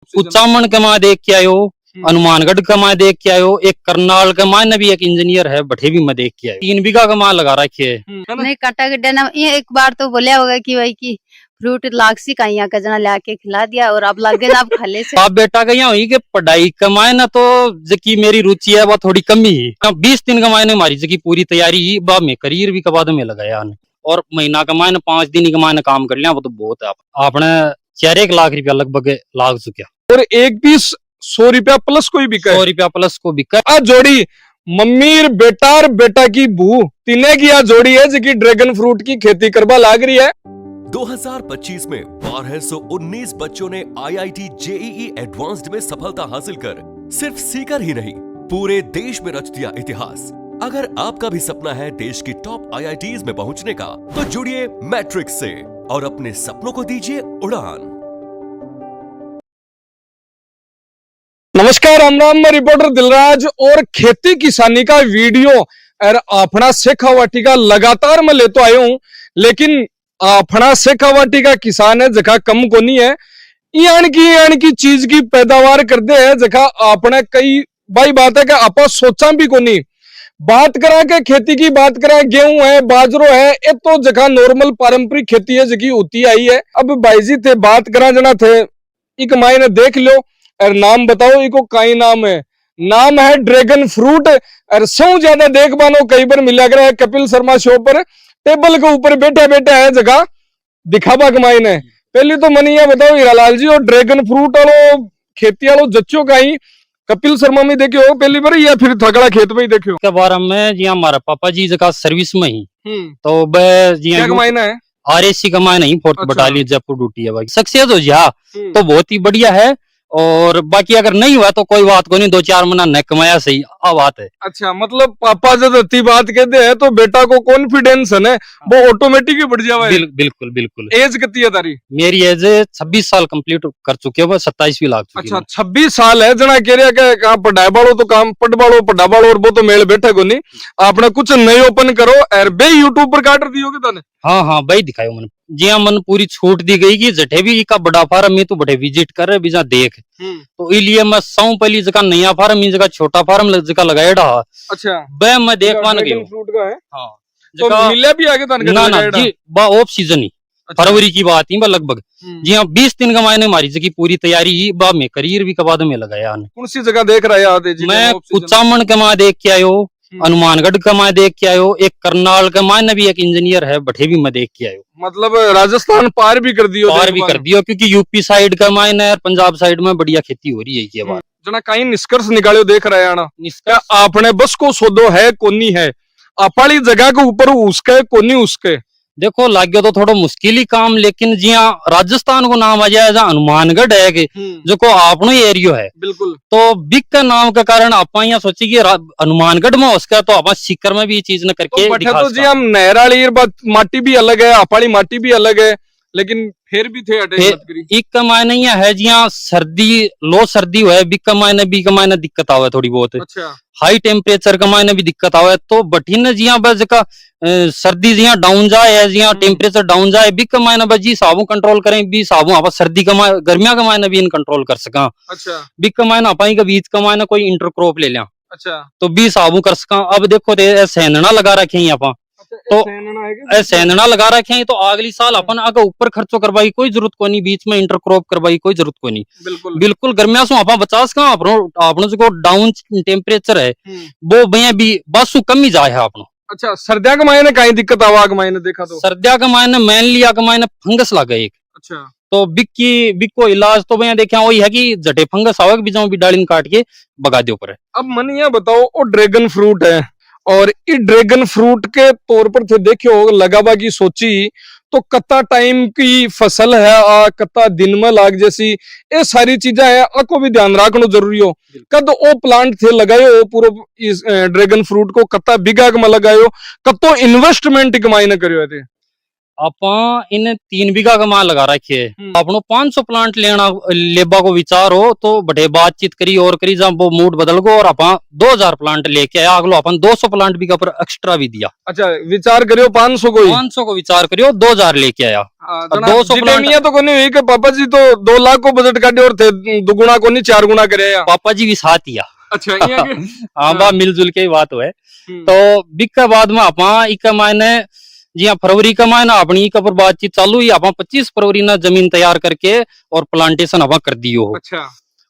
कुचामन के माँ देख के आयो, हनुमानगढ़ का माँ देख के आयो, एक करनाल का माँ भी एक इंजीनियर है बठे भी मैं देख के आयो। 3 बीघा का माँ लगा रखी है। नहीं काटा गड्ढा ना, ये एक बार तो बोलिया होगा कि भाई की फ्रूट लागसी का यहाँ कजना लाके खिला दिया और अब लगे ना अब खले से। आप बेटा का यहाँ हुई कि पढ़ाई कमाए ना तो जकी मेरी रुचि है वो थोड़ी कम ही है। 20 दिन कमाए ने मारी जकी पूरी तैयारी ही बा में करियर भी कबाद में लगाया ने और महीना कमाए ना 5 दिन कमाए ना काम कर लिया वो तो बहुत है। आपने 4 लाख रुपया लगभग लाग चुका और एक पीस 100 रुपया प्लस कोई बिका 100 रुपया प्लस को बिका। आ जोड़ी मम्मी बेटा और बेटा की बू तीने की आ जोड़ी है जिकी ड्रैगन फ्रूट की खेती करवा लाग रही है। 2025 में 1219 बच्चों ने IIT JEE एडवांस्ड में सफलता हासिल कर सिर्फ सीकर ही नहीं पूरे देश में रच दिया इतिहास। अगर आपका भी सपना है देश की टॉप IITs में पहुंचने का तो जुड़िए मैट्रिक्स से और अपने सपनों को दीजिए उड़ान। नमस्कार, राम राम, मैं रिपोर्टर दिलराज और खेती किसानी का वीडियो और अपना शेखावाटी का लगातार मैं लेते आया हूं, लेकिन अपना शेखावाटी का किसान है जगह कम को नहीं है। यानी की चीज की पैदावार करते हैं जगह अपने कई भाई बात है कि आप सोचा भी को नहीं। बात करा के खेती की बात करा, गेहूं है, बाजरो है, ये तो जगह नॉर्मल पारंपरिक खेती है जगी होती आई है। अब भाई जी थे बात करा जना थे एक मायने देख लो और नाम बताओ इको काई नाम है। नाम है ड्रैगन फ्रूट और सौ ज्यादा देख बानो कई बार मिला कर है कपिल शर्मा शो पर टेबल के ऊपर बैठा बैठा है जगह दिखावा कमाई ने। पहले तो मन ये बताओ हीरालाल जी और ड्रैगन फ्रूट वालो खेती वालो जच्चो का ही कपिल शर्मा में देखे हो पहली बार या फिर थकड़ा खेत में ही देखे हो? के बारे में जी हमारा पापा जी जगह सर्विस में ही तो जी क्या कमाईना है? RSC कमाए नहीं, 4th अच्छा। बटालियन जयपुर ड्यूटी है भाई। सक्सेस हो जा तो बहुत ही बढ़िया है और बाकी अगर नहीं हुआ तो कोई बात को नहीं, 2-4 महीना न कमाया सही आ बात है। अच्छा, मतलब पापा जब इतनी बात कहते हैं तो बेटा को कॉन्फिडेंस है ना वो ऑटोमेटिक ही बढ़ जावा है। बिल्कुल बिल्कुल। एज कितनी है तारी? मेरी एज 26 साल कंप्लीट कर चुके हो, 27 भी लाग चुकी अच्छा है। 26 साल है जना कह रहा है कहा पढ़ाई वालो तो काम पढ़ वालो पढ़ा वालो और वो तो मेल बैठे को नहीं। आपने कुछ नई ओपन करो और बे यूट्यूब पर काट दियोगे तने? हाँ भाई दिखायो मन जी हाँ, मन पूरी छूट दी गई कि जठे भी का बड़ा फार्म में तू बड़े विजिट कर बीजा देख तो इसलिए मैं सौ पहली जगह नया फार्म जगह छोटा फार्म जगह लगाया रहा। अच्छा, बे मैं देख मान गया फ्रूट का है। हाँ तो मिले भी आगे तने ना जी बा ऑफ सीजन ही फरवरी की बात ही बा लगभग जी हाँ 20 दिन का मायने मारी जगह पूरी तैयारी ही बा में करियर भी कबाद में लगाया। कौन सी जगह देख रहा है याद है? मैं कुचामन के माँ देख के आयो, हनुमानगढ़ का माँ देख के आयो, एक करनाल का माँ भी एक इंजीनियर है बठे भी मैं देख के आयो। मतलब राजस्थान पार भी कर दियो? पार भी कर दियो क्योंकि यूपी साइड का मायने और पंजाब साइड में बढ़िया खेती हो रही है ये बात। जना कहीं निष्कर्ष निकालो देख रहे हैं ना निष्कर्ष आपने बस को सोदो है कोनी है अपाली जगह के ऊपर उसके कोनी उसके देखो लाग्यो तो थोड़ा मुश्किल ही काम, लेकिन जी हाँ राजस्थान को नाम आ जाए जहाँ हनुमानगढ़ है कि जो को आपनो एरियो है बिल्कुल तो बिग का नाम के कारण आप यहाँ सोची कि हनुमानगढ़ में उसका तो आप सीकर में भी ये चीज न करके तो दिखा तो जी हम नहराली माटी भी अलग है, अपाली माटी भी अलग है, लेकिन फिर भी थे एक का मायने यह है जी हाँ सर्दी लो सर्दी है, बिग का मायने दिक्कत आवे थोड़ी बहुत। अच्छा, हाई टेम्परेचर का मायने भी दिक्कत आवे तो बठीन जी हाँ बस का सर्दी जी हाँ डाउन जाए जी हाँ टेम्परेचर डाउन जाए बिग का मायने बस जी साबु कंट्रोल करें भी साबु आप सर्दी का गर्मिया का मायने भी इन कंट्रोल कर सका। अच्छा, बिग का मायने आप का बीज का मायने कोई इंटरक्रॉप ले लिया अच्छा, तो भी साबु कर सका। अब देखो सेंधना लगा रखे हैं आप तो सेंधना लगा रखे हैं तो अगली साल अपन आगे ऊपर खर्चो करवाई कोई जरूरत को नहीं, बीच में इंटरक्रॉप करवाई कोई जरूरत को नहीं। बिल्कुल गर्मिया से आप बचा सका। आपनो जो डाउन टेम्परेचर है वो भैया भी बस कम ही जाए है आपनो। अच्छा, सर्दिया के मायने कहीं दिक्कत आवा के मायने देखा तो सर्दिया के मायने मेनली के मायने फंगस लगा एक। अच्छा, तो बिग को इलाज तो भैया देखा वही है कि जटे फंगस आवे बीजों भी डालिन काट के बगा दे ऊपर। अब मन ये बताओ वो ड्रैगन फ्रूट है और इस ड्रैगन फ्रूट के तौर पर थे देखियो लगावा की सोची तो कत्ता टाइम की फसल है कत्ता दिन में लाग जैसी ये सारी चीजें है आपको भी ध्यान रखना जरूरी हो। कद ओ प्लांट थे लगायो पूरा इस ड्रैगन फ्रूट को कत्ता बिगा में लगायो कत्तो इन्वेस्टमेंट कमाई न करियो थे? आपा इन 3 बीघा का मान लगा रखे है। अपनो 500 प्लांट लेना लेबा को विचार हो तो बड़े बातचीत करी और करी जब वो मूड बदल गो और अपन 2000 प्लांट लेके आया। अगलो अपन 200 प्लांट बीघा पर एक्स्ट्रा भी दिया। अच्छा विचार करियो 500 को ही 500 को विचार करियो 2000 लेके आया। 200 प्लांट तो कोनी हुई कि पापा जी तो 2 लाख को बजट काटे और थे दुगुना को नहीं 4 गुना करे। पापा जी भी साथ ही अच्छा हाँ बा मिलजुल के बात हुए। तो बिक के बाद में अपा इक मायने जी हाँ फरवरी का मायना अपनी इक पर बातचीत चालू हुई। अपा 25 फरवरी ना जमीन तैयार करके और प्लांटेशन अपा कर दियो हो। अच्छा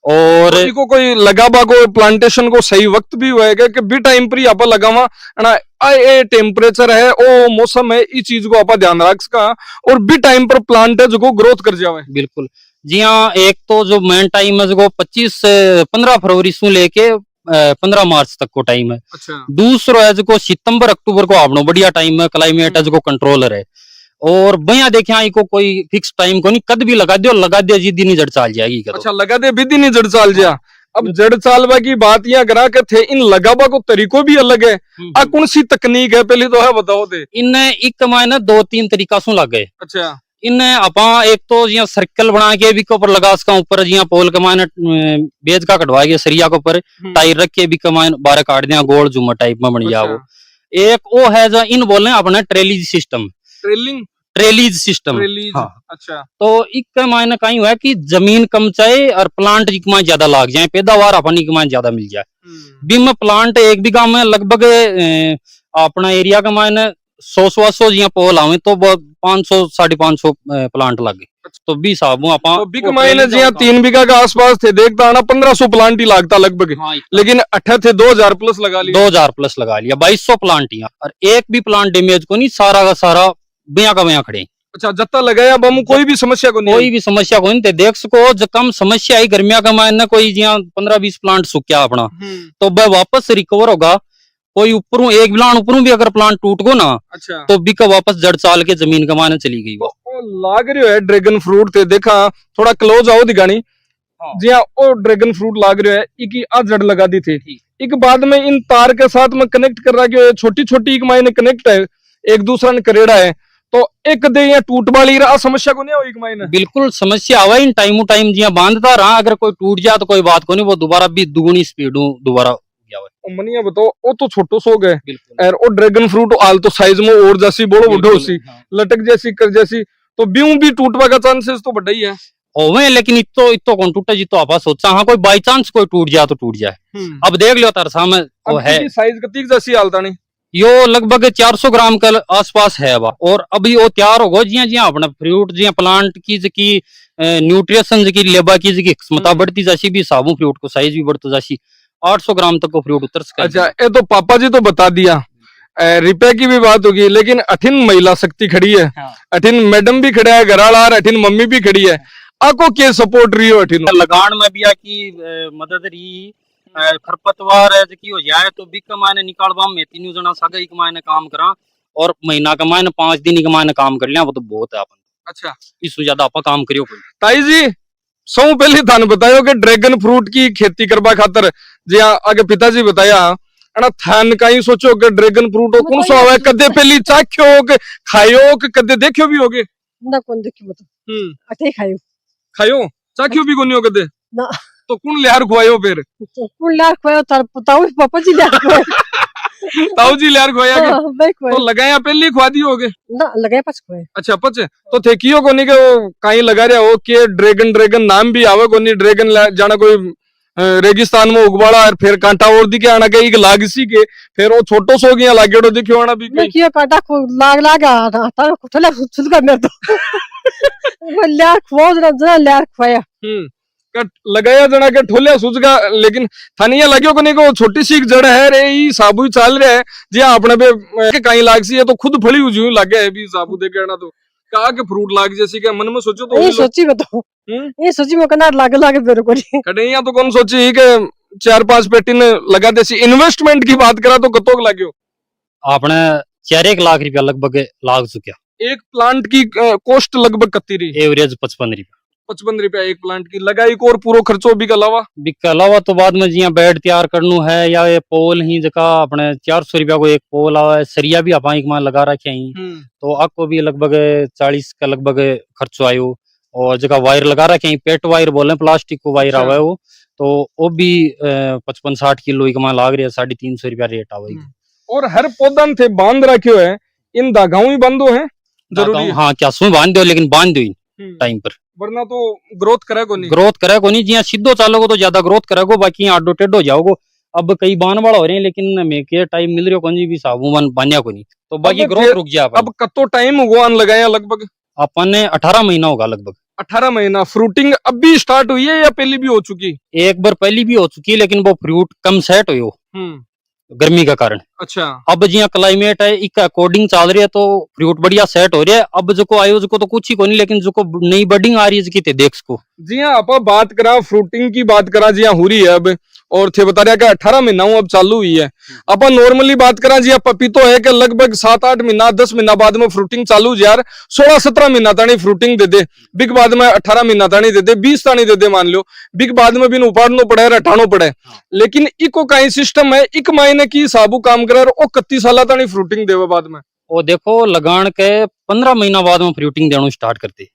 और तो इको कोई लगाबा को प्लांटेशन को सही वक्त भी होएगा कि बी टाइम पर ही आपा लगावा ना ए टेम्परेचर है ओ मौसम है इस चीज को आपा ध्यान रख सका और बी टाइम पर प्लांट है जो ग्रोथ कर जावे। बिल्कुल जी हाँ। एक तो जो मेन टाइम है जो 15 फरवरी से लेके 15 मार्च तक को टाइम है। अच्छा दूसरो है जो सितंबर अक्टूबर को आपनो बढ़िया टाइम है। क्लाइमेट है जो कंट्रोलर है और भैया देखे आई को कोई फिक्स टाइम को नहीं कद भी लगा दियो जिद्दी नहीं जड़ चाल जाएगी। अच्छा लगा दे विधि नहीं जड़ चाल जा। अब जड़ चालवा की बात यहाँ करा के थे इन लगाबा को तरीको भी अलग है। आ कौन सी तकनीक है पहले तो है बताओ दे। इनने एक मायने 2-3 तरीका सु लग गए। अच्छा इनने अपा एक तो जिया सर्कल बना के भी के ऊपर लगा सका ऊपर जिया पोल के मायने बेज का कटवा के सरिया के ऊपर टायर रख के भी के मायने बारह काट दिया गोल झुमर टाइप में बन गया वो। एक वो है जो इन बोले अपना ट्रेलिज सिस्टम। ट्रेलिज सिस्टम हाँ। अच्छा तो एक मायने कहीं हुआ कि जमीन कम चाहे और प्लांट एक मायने ज्यादा लाग जाए पैदावार अपनी के मायने ज्यादा मिल जाए। बिम प्लांट एक बीघा में लगभग अपना एरिया के मायने 100 जिया पोल आवे तो 500-550 प्लांट लगे। तो 20 आबू आपा तो बिग मायने जिया 3 बीघा के आसपास थे देखता आना 1500 प्लांट ही लागता लगभग। हाँ, लेकिन 8 थे 2000 प्लस लगा लिया। 2000 प्लस लगा लिया 2200 प्लांट ही और एक भी प्लांट डैमेज को नहीं सारा का सारा बिया का बिया खड़े। अच्छा जत्ता लगाया बमू कोई भी समस्या को नहीं। कोई भी समस्या को नहीं देख सको जो कम समस्या आई गर्मिया का मायने कोई जिया 15-20 प्लांट सूख्या अपना तो वह वापस रिकवर होगा। कोई ऊपरों एक प्लांट ऊपरों भी अगर प्लांट टूट गो ना अच्छा तो बिका वापस जड़ चाल के जमीन का मायने चली गई। वो लाग रही है ड्रैगन फ्रूट थे देखा थोड़ा क्लोज आओ दिखानी जी हाँ ओ ड्रैगन फ्रूट लाग रही है इकी आ जड़ लगा दी थी। एक बाद में इन तार के साथ में कनेक्ट कर रहा है छोटी छोटी एक मायने कनेक्ट है एक दूसरा ने करेड़ा है तो एक दे या टूट वाली रहा समस्या को नहीं हो एक मायने। बिल्कुल समस्या आवा इन टाइम टाइम जिया बांधता रहा अगर कोई टूट जाए तो कोई बात को नहीं वो दोबारा भी दुगुनी स्पीड दोबारा मनिया बताओ वो तो छोटो सो गए और वो ड्रैगन फ्रूट आल तो साइज में और जैसी बड़ो बुढ़ो सी लटक जैसी कर जैसी तो ब्यूं भी टूटवा का चांसेस तो बड़ा ही है। ओवे लेकिन इतो कौन टूटा जी तो आपा सोचा हाँ कोई बाई चांस कोई टूट जाए तो टूट जाए। अब देख लो तार सामने वो है साइज कतीक जैसी हालता नहीं यो लगभग 400 ग्राम के आसपास है बा और अभी वो तैयार होगा जिया जिया अपना फ्रूट जिया प्लांट की न्यूट्रिशन की लेबा की क्षमता बढ़ती जासी भी साबू फ्रूट को साइज भी बढ़ता जासी 800 ग्राम तक को फ्रूट उतर सके। अच्छा ये तो पापा जी तो बता दिया रुपए की भी बात होगी लेकिन अठिन महिला शक्ति खड़ी है। हाँ। अठिन मैडम भी खड़ा है घराला अठिन मम्मी भी खड़ी है आपको क्या सपोर्ट रही हो अठिन लगान में भी की मदद रही खरपतवार है की हो जाए तो बिक मायने निकाल बाम में 3 जना सागा एक मायने काम करा और महीना का मायने 5 दिन का मायने काम कर लिया वो तो बहुत है अपन। अच्छा इससे ज्यादा आप काम करियो कोई ताई जी सौ पहले थाने बतायो कि ड्रैगन फ्रूट की खेती करवा खातर जी आगे पिताजी बताया अना थान का ही सोचो कि ड्रैगन फ्रूट हो कौन सा है कदे पहली चाख्यो के खायो के कदे देखियो भी होगे ना कौन देखियो मत अटे खायो चाख्यो भी कोनी हो कदे ना तो कौन लियार खुआयो फिर कौन लियार खुआयो तार बताओ पापा जी लियार खुआयो ताऊ जी लियार खुआया के तो लगाया पहले खुआ दियो होगे ना लगाया पछ खुआया। अच्छा पछ तो थे कियो कोनी के काई लगा रहा हो के ड्रैगन नाम भी आवे कोनी ड्रैगन जाना कोई रेगिस्तान में उगवाड़ा और फिर कांटा और दिखे आना के एक लाग सी के फिर वो छोटो सो गया लागेड़ो दिखियो आना भी देखियो कांटा को लाग तार कुठले सुन कर मेरे तो वो लियार खुआओ जरा लियार खुआया कट लगाया जना के ठोलिया सूझगा लेकिन थानिया लगियो को नहीं को छोटी सी जड़ है रे ई साबू चाल रहा है जी अपने पे कहीं लाग सी है तो खुद फली हुई लागे है भी साबू दे के ना तो कहा के फ्रूट लाग जैसी के मन में सोचो तो ये सोची बताओ ये सोची में कना लागे बेरो को कड़ैया तो कौन सोची के 4-5 पेटी ने लगा देसी इन्वेस्टमेंट की बात करा तो कतोक लाग्यो आपने 4-1 लाख रुपया लगभग लाग चुका। एक प्लांट की कॉस्ट लगभग कितनी रही? एवरेज 55 रुपया 55 रुपया एक प्लांट की लगाई को और पूरा खर्चो भी के अलावा बिक अलावा तो बाद में जिया बेड तैयार करनू है या ये पोल ही जका अपने 400 रुपया को एक पोल आवे, सरिया भी अपन एक मान लगा रखे ही तो आपको भी लगभग 40 का लगभग खर्चो आयो। और जगह वायर लगा रखे हैं, पेट वायर बोले, प्लास्टिक को वायर आवे वो, तो वो भी 55-60 किलो एक मान लाग रही है, 350 रुपया रेट आवेगी। और हर पौधा थे बांध रखे है, इन धागाओं ही बंदो है जरूरी है। हाँ क्या सुन बांध दो, लेकिन बांध दो टाइम पर, वरना तो ग्रोथ करे को नहीं, ग्रोथ करे को नहीं। जिया सीधो चालोगे तो ज्यादा ग्रोथ करेगो, बाकी आडो टेढ़ो जाओगो। अब कई बान वाला हो रहे हैं, लेकिन मैं के टाइम मिल रही हो भी साबू मन बान्या को नहीं, तो बाकी ग्रोथ रुक गया। अब कतो टाइम हुआ लगाया लगभग अपन ने 18 महीना होगा लगभग। 18 महीना। फ्रूटिंग अब भी स्टार्ट हुई है या पहले भी हो चुकी? एक बार पहली भी हो चुकी है, लेकिन वो फ्रूट कम सेट हो गर्मी का कारण। अच्छा। अब जिया क्लाइमेट है इक अकॉर्डिंग चल रही है, तो फ्रूट बढ़िया सेट हो रहा है। अब जो आयो जो तो कुछ ही को नहीं, लेकिन जो नई बडिंग आ रही है जिकी देख सको। जी हाँ, आप बात करा फ्रूटिंग की, बात करा जी हाँ हो रही है अब, और थे बता रहा कि 18 महीना अब चालू हुई है। अब नॉर्मली बात करा जी पपीतो है कि लगभग 7-8 महीना 10 महीना बाद में फ्रूटिंग चालू यार 16-17 महीना तानी फ्रूटिंग दे दे, बिग बाद में 18 महीना तानी दे दे, 20 तानी दे दे मान लो, बिग बाद में भी उपाड़नो पड़े हटानो पड़े। लेकिन इको का ही सिस्टम है, एक महीने की साबू काम करे और 31 साल तानी फ्रूटिंग देवे बाद में। वो देखो लगान के 15 महीना बाद में फ्रूटिंग देना स्टार्ट करते,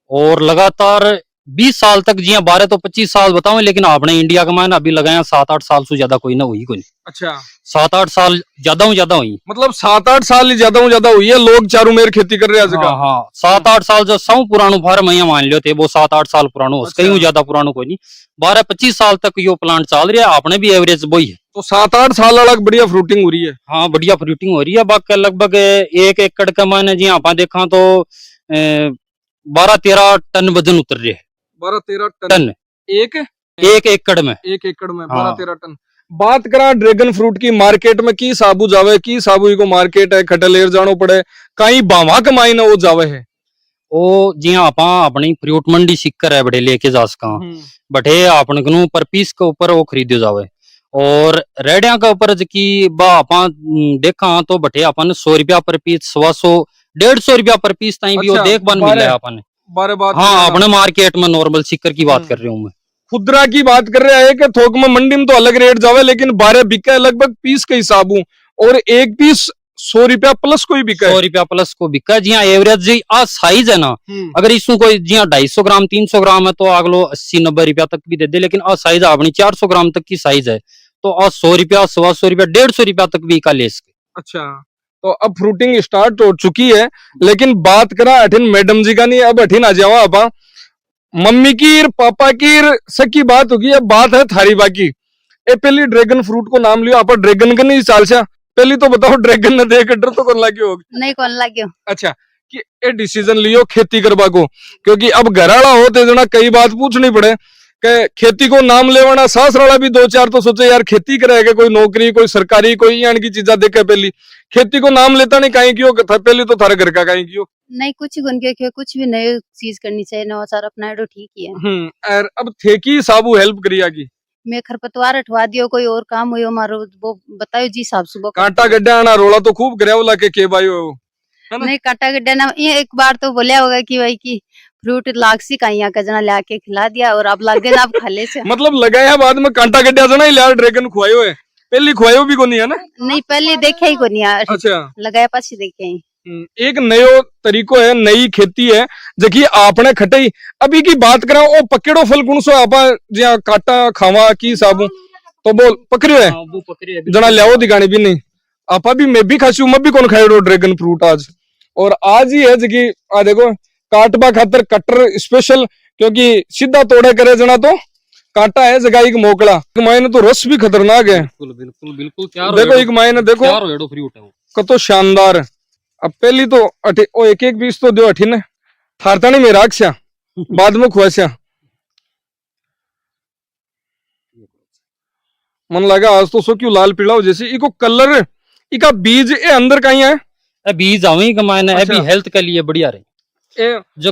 और लगातार 20 साल तक, जी 12 तो 25 साल बताओ, लेकिन आपने इंडिया का मायना अभी लगाया 7-8 साल से ज्यादा कोई ना हुई कोई। अच्छा, 7-8 साल ज्यादा हुई, मतलब 7-8 साल ज्यादा हुई है। लोग चारों मेर खेती कर रहे हैं। हाँ 7-8 साल जो सौ पुरानो फार्म है मान लियो थे, वो 7-8 साल पुरानो, कहीं ज्यादा पुरानो कोई नहीं। 12-25 साल तक यो प्लांट चल रहा है, आपने भी एवरेज वही है। तो 7-8 साल अलग बढ़िया फ्रूटिंग हो रही है। हाँ बढ़िया फ्रूटिंग हो रही है। बाकी लगभग 1 एकड़ का मायने जी आप देखा तो 12-13 टन वजन उतर रहे है। 12-13 टन एक एकड़ में। 1 एकड़ में 12-13 टन। बात करा ड्रैगन फ्रूट की, मार्केट में की साबू जावे, की साबू को मार्केट है, खटलेर जानो पड़े, कहीं बावा कमाई ना वो जावे है। ओ जी हाँ, आप अपनी फ्रूट मंडी सिक्कर है बड़े लेके जा सका, बटे आपन को पर पीस के ऊपर वो खरीदो जावे। और रेडिया के ऊपर की बा देखा तो बटे अपन 100 रुपया पर पीस, 100-150 रुपया पर पीस ताई भी वो देख बन मिल है अपन। हाँ अपने मार्केट में नॉर्मल सिक्कर की बात कर रही हूँ मैं। खुदरा की बात कर रहे हैं कि थोक में मंडी में तो अलग रेट जावे, लेकिन 12 बिका है लगभग पीस के हिसाब, और एक पीस 100 रुपया प्लस कोई बिका है। 100 रुपया प्लस को बिका है। जी हाँ एवरेज जी आ साइज है ना, अगर इसमें कोई जी हाँ 250 ग्राम 300 ग्राम है तो अगलो 80-90 रुपया तक भी दे दे, लेकिन आ साइज अपनी 400 ग्राम तक की साइज है तो आ 100 रुपया 125 रुपया 150 रुपया तक भी का ले सके। अच्छा, तो अब फ्रूटिंग स्टार्ट हो चुकी है, लेकिन बात करा अठिन मैडम जी का नहीं, अब अठिन आ जाओ आप मम्मी की पापा की सकी बात होगी। अब बात है थारी बाकी। ए पहली ड्रैगन फ्रूट को नाम लियो आप, ड्रैगन का नहीं चाल सा, पहली तो बताओ ड्रैगन ने देख डर तो कौन लागे होगी? नहीं कौन लागे। अच्छा, कि ए डिसीजन लियो खेती करवा को, क्योंकि अब घराड़ा होते जना कई बात पूछनी पड़े कि खेती को नाम लेवाना, सासराला भी 2-4 तो सोचे यार खेती करेगा, कोई नौकरी कोई सरकारी कोई यानी की चीजा देखे, पहली खेती को नाम लेता नहीं कहीं क्यों, पहले तो थारे घर का कहीं क्यों नहीं, कुछ क्यों कुछ भी नई चीज करनी चाहिए, नवाचार अपना ठीक ही है। और अब थे की साबू हेल्प करिया की, मैं खरपतवार हटवा दियो, कोई और काम हो मारो वो बतायो जी साहब सुबह। कांटा गड्ढा आना रोला तो खूब करे वाला के भाई नहीं कांटा गड्ढा ना, ये एक बार तो बोलिया होगा कि भाई की फ्रूट लाक्सी का यहाँ का जना ला के खिला दिया और अब लगे ना आप खाले से मतलब लगाया बाद में कांटा गड्ढा जना ही लिया ड्रैगन खुआयो है, पहली खुआयो भी को नहीं है ना? नहीं पहले देखे ही को नहीं यार। अच्छा, लगाया पास ही देखे ही। एक नयो तरीको है, नई खेती है जकी आपने खटाई। अभी की बात करा ओ पकड़ो फल गुण सो आपा जिया काटा खावा की साबू तो बोल पकड़ियो है, वो पकड़ी है जना लियाओ दिखानी भी नहीं आपा भी, मैं भी खासी मैं भी कौन खाएड़ो ड्रैगन फ्रूट आज। और आज ही है जकी आ देखो काटबा खातर कटर स्पेशल, क्योंकि सीधा तोड़े करे जना तो कांटा है जगह एक मोकड़ा, एक मायने तो रस भी खतरनाक है। बिल्कुल देखो एक मायने देखो फ्रूट है कतो शानदार। अब पहली तो ओ एक पीस तो दो अठिन थारता नहीं मेरा आख्या बाद में खुआस्या मन लगा आज तो सो क्यों लाल पीला हो जैसे। इको कलर इका बीज ए अंदर कहीं है, बीज आवी का मायने है भी हेल्थ के लिए बढ़िया रहे। जो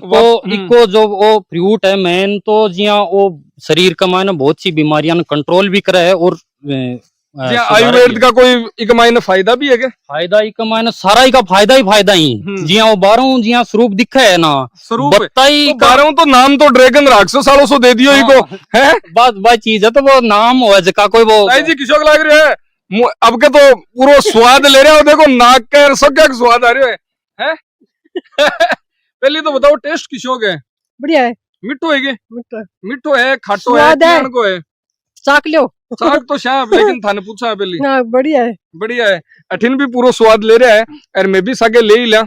इको जो वो फ्रूट है मेन तो जिया वो शरीर का मायने बहुत सी बीमारियां कंट्रोल भी करे है और आयुर्वेद का कोई एक मायने फायदा भी है क्या? फायदा ही कमाने सारा ही का फायदा ही जिया वो 12 जिया स्वरूप दिखा है ना स्वरूप बताई तो 12 तो नाम तो ड्रैगन राक्षस सालों से दे दियो इको है बात चीज है तो वो नाम हो जका कोई वो जी किशोर लाग रहे है अब के तो पूरा स्वाद ले रहे हो देखो नाक का सब क्या स्वाद आ रहे है पहले तो बताओ टेस्ट किशोर है? बढ़िया है, मिठो है मिठो मिठो है खाटो है स्वाद है। को है चाक लियो साग तो शायद लेकिन थाने पूछा है पहले ना, बढ़िया है अठिन भी पूरा स्वाद ले रहा है और मैं भी सागे ले ही लिया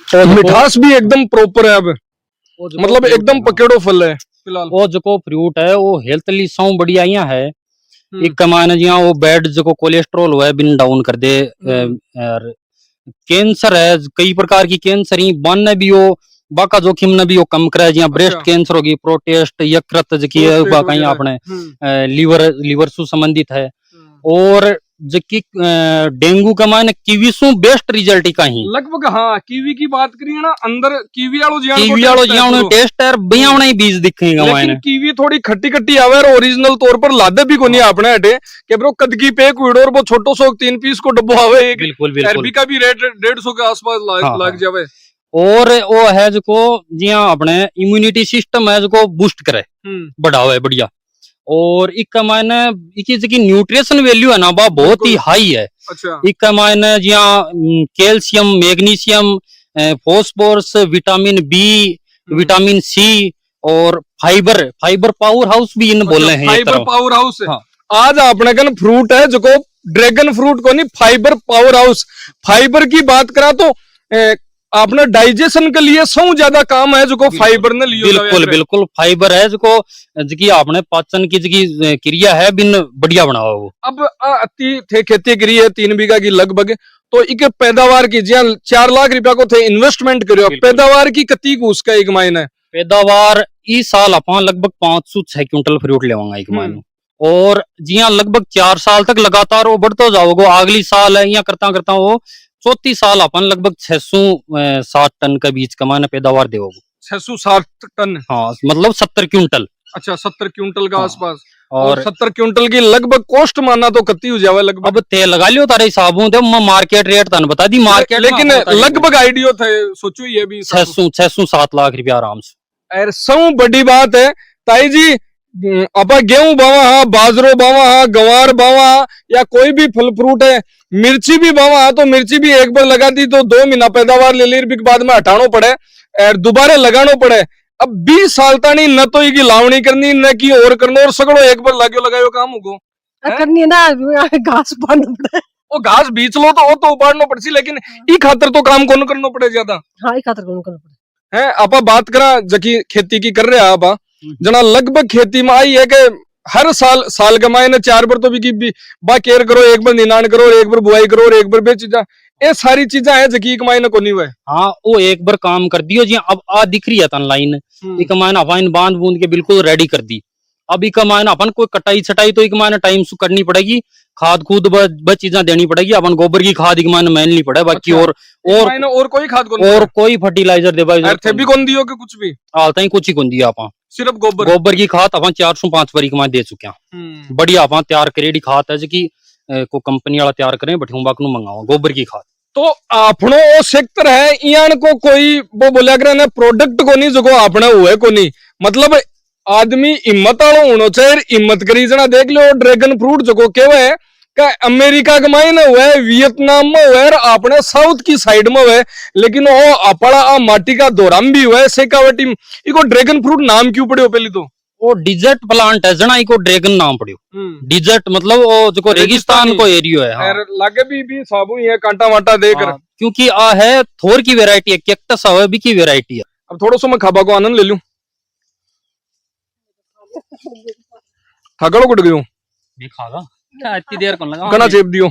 और मिठास भी एकदम प्रॉपर है अब मतलब एकदम पकेड़ो फल है फिलहाल वो जो फ्रूट है वो हेल्थली सौ बढ़िया यहाँ है एक कमाने जिया वो बैड जो कोलेस्ट्रॉल हुआ है बिन डाउन कर दे और कैंसर है कई प्रकार की कैंसर ही बन भी हो बाका जोखिम ने भी वो कम करे जिया ब्रेस्ट कैंसर होगी प्रोटेस्ट यकृत जकी है कहीं अपने लीवर से संबंधित है और जकी डेंगू का माने कीवी सु बेस्ट रिजल्ट का ही लगभग हाँ कीवी की बात करिए ना अंदर कीवी वालो जियानो टेस्ट है बियावना ही बीज दिखेगा लेकिन कीवी थोड़ी खट्टी खट्टी आवे और ओरिजिनल तौर पर लादे भी को नहीं अपने हटे के ब्रो कद की पे कुड़ और वो छोटो सो 3 पीस को डब्बो आवे एक बिल्कुल अरबी का भी रेट 150 के आसपास लग जावे और वो है जो जिया अपने इम्यूनिटी सिस्टम है जो बूस्ट करे बढ़ावे बढ़िया और इक मायने इकी न्यूट्रिशन वैल्यू है ना बा बहुत ही हाई है। अच्छा इक मायने जिया calcium magnesium phosphorus vitamin B vitamin C और फाइबर पावर हाउस भी इन बोल रहे हैं फाइबर पावर हाउस आज अपने कन फ्रूट है जो ड्रैगन फ्रूट को नहीं फाइबर पावर हाउस फाइबर की बात करा तो आपने डाइजेशन के लिए सौ ज्यादा काम है जो फाइबर ने लियो बिल्कुल फाइबर है जो आपने पाचन की जकी क्रिया है बिन बढ़िया बनावा वो अब थे खेती करी है 3 बीघा की लगभग तो एक पैदावार की जहाँ 4 लाख रुपया को थे इन्वेस्टमेंट करो पैदावार की कती को उसका एक मायने पैदावार इस साल अपन लगभग 506 क्विंटल फ्रूट लेवांगा एक मायने और जिया लगभग 4 साल तक लगातार वो बढ़ते जाओगे अगली साल है या करता वो चौथी साल अपन लगभग 660 टन का बीज कमाने पैदावार देवोगे 660 टन हाँ मतलब 70 क्विंटल अच्छा 70 क्विंटल का आसपास और 70 क्विंटल की लगभग कॉस्ट मानना तो कत्ती हो जावे लगभग अब तेल लगा लियो तारे हिसाबों तो मार्केट रेट तन बता दी मार्केट लेकिन लगभग आइडियो थे सोचो ये भी 607 लाख रुपया आराम से अरे सौ बड़ी बात है ताई जी अपा गेहूं बावा हाँ बाजरो बावा हाँ गंवार बावा या कोई भी फल फ्रूट है मिर्ची भी बावा हाँ तो मिर्ची भी एक बार लगा दी तो 2 महीना पैदावार ले ली के बाद में हटाना पड़े और दोबारा लगाना पड़े अब 20 साल तानी न तो ये लावणी करनी न की और करना और सगड़ो एक बार लगायो काम होगो करनी है ना घास उपाड़ना पड़े वो घास बीच लो तो वो तो उपाड़ना पड़सी लेकिन ई खातर तो काम कौन करना पड़े ज्यादा हाँ ई खातर कौन करना पड़े है आपा बात करा जकी खेती की कर रहे हैं आपा जना लगभग खेती में आई है कि हर साल कमाए ना 4 बार तो भी बा केयर करो एक बार निनाण करो एक बार बुआई करो और एक बार बेच जा ये सारी चीजें है जकी कमाए ना को नहीं हुआ हाँ वो एक बार काम कर दियो जी अब आ दिख रही है तन लाइन एक मायने अपन बांध बूंद के बिल्कुल रेडी कर दी अब एक मायने अपन कोई कटाई छटाई तो एक मायने टाइम से करनी पड़ेगी खाद खुद बस चीजें देनी पड़ेगी अपन गोबर की खाद एक मायने मेनली पड़े बाकी अच्छा। और कोई खाद और कोई फर्टिलाइजर दे भी कौन दियो कि कुछ भी हालता ही कुछ ही कौन दिया अपन सिर्फ गोबर की खाद अपन 405 बारी कमा दे चुके हैं बढ़िया अपन तैयार करेड़ी खाद है जी को कंपनी वाला तैयार करें बठूंबा को मंगाओ गोबर की खाद तो आपनो वो सेक्टर है इयान को कोई वो बोलिया करे प्रोडक्ट को नहीं जो आपने हुए को नहीं मतलब आदमी हिम्मत वालों होना चाहिए हिम्मत करी जना देख लो ड्रैगन फ्रूट जो केवे है का अमेरिका के मायने हुआ है वियतनाम में हुआ है अपने साउथ की साइड में हुआ है लेकिन वो अपड़ा माटी का दोराम भी हुआ है शेखावटी में इको ड्रैगन फ्रूट नाम क्यों पड़े पहले तो वो डिजर्ट प्लांट है जना इको ड्रैगन नाम पड़ियो डिजर्ट मतलब वो जो रेगिस्तान को एरियो है हाँ। लागे भी साबु ही है कांटा वाटा देकर हाँ, क्योंकि आ है थोर की वेरायटी है कैक्टस है भी की वेरायटी है अब थोड़ा सा मैं खाबा को आनंद ले लूं थकड़ो कुट गयो इतनी देर कौन लगा कना चेप दियो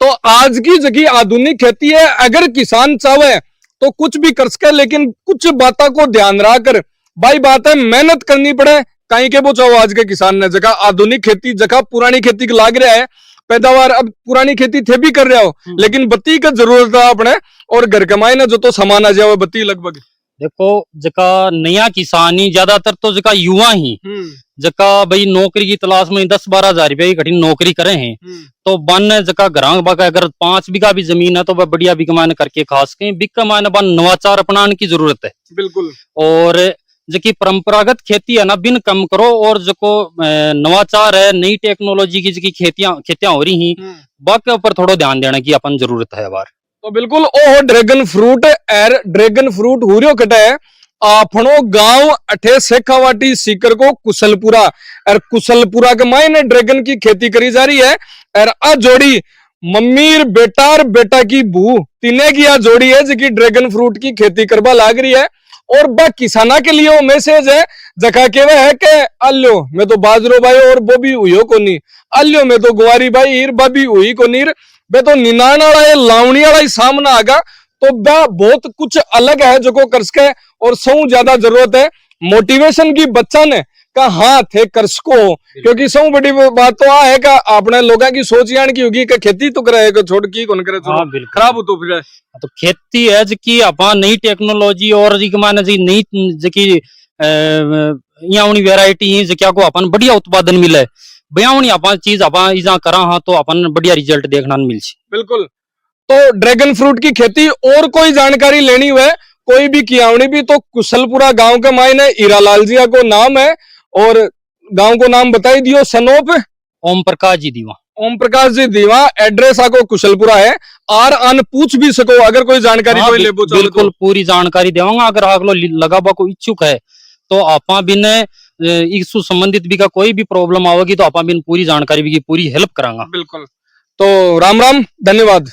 तो आज की जगह आधुनिक खेती है अगर किसान चाहे तो कुछ भी कर सके लेकिन कुछ बातों को ध्यान रखकर भाई बात है मेहनत करनी पड़े कहीं के वो चाहो आज के किसान ने जगह आधुनिक खेती जगह पुरानी खेती के लाग रहा है पैदावार अब पुरानी खेती थे भी कर रहा हो लेकिन बत्ती का जरूरत है अपने और घर कमाए ना जो तो सामान आ जाओ बत्ती लगभग देखो जका नया किसानी ज्यादातर तो जका युवा ही जका भाई नौकरी की तलाश में 10-12 हजार रुपए की कठिन नौकरी करे हैं तो बन जका घरांग बाका अगर 5 बीघा भी जमीन है तो वह बढ़िया बीघा मायने करके खास के बीघा मायने बन नवाचार अपनाने की जरूरत है। बिल्कुल। और जकी परंपरागत खेती है ना बिन कम करो और जको नवाचार है नई टेक्नोलॉजी की जकी खेतियां हो रही हैं बाकी ऊपर थोड़ा ध्यान देने की अपन जरूरत है बार। तो बिल्कुल ओ ड्रैगन फ्रूट एर ड्रैगन फ्रूट हुरियो कटे आपनो गांव अठे शेखावाटी सीकर को कुशलपुरा और कुशलपुरा के मायने ड्रैगन की खेती करी जा रही है और आ जोड़ी मम्मीर बेटार बेटा की बू तीने की आ जोड़ी है जिकी ड्रैगन फ्रूट की खेती करवा लाग रही है। और बा किसाना के लिए वो मैसेज है जका केवे है के अल्यो मैं तो बाजरो भाई और वो भी हुई को नहीं अल्यो मैं तो गुवारी भाई हीर बाबी हुई को नीर बे तो निनाण वाला ये लावणी वाला ही सामना आगा तो बा बहुत कुछ अलग है जो को कर सके और सौ ज्यादा जरूरत है मोटिवेशन की बच्चा ने का हाँ थे कर सको क्योंकि सौ बड़ी बात तो आ है का अपने लोगों की सोच यान की होगी कि खेती तो करे को छोड़ की कौन करे हाँ, खराब हो तो फिर तो खेती है जकी अपन नई टेक्नोलॉजी और जी माने जी नई जकी यावनी वैरायटी है जक्या को अपन बढ़िया उत्पादन मिले बयावनी अपन चीज अपन इजा करा हाँ तो अपन बढ़िया रिजल्ट देखना मिल सी। बिल्कुल। तो ड्रैगन फ्रूट की खेती और कोई जानकारी लेनी हुए कोई भी कियावनी भी तो कुशलपुरा गांव के मायने हीरालाल जी को नाम है और गांव को नाम बताई दियो सनोप ओम प्रकाश जी दीवा। ओम प्रकाश जी दीवा एड्रेस आको कुशलपुरा है आर अन पूछ भी सको अगर कोई जानकारी कोई लेबो चाहे बिल्कुल तो। पूरी जानकारी देवांगा अगर आगलो लगाबा को इच्छुक है तो आपा बिन इससे संबंधित भी का कोई भी प्रॉब्लम आवेगी तो आपा बिन पूरी जानकारी भी की पूरी हेल्प करांगा। बिल्कुल। तो राम राम धन्यवाद।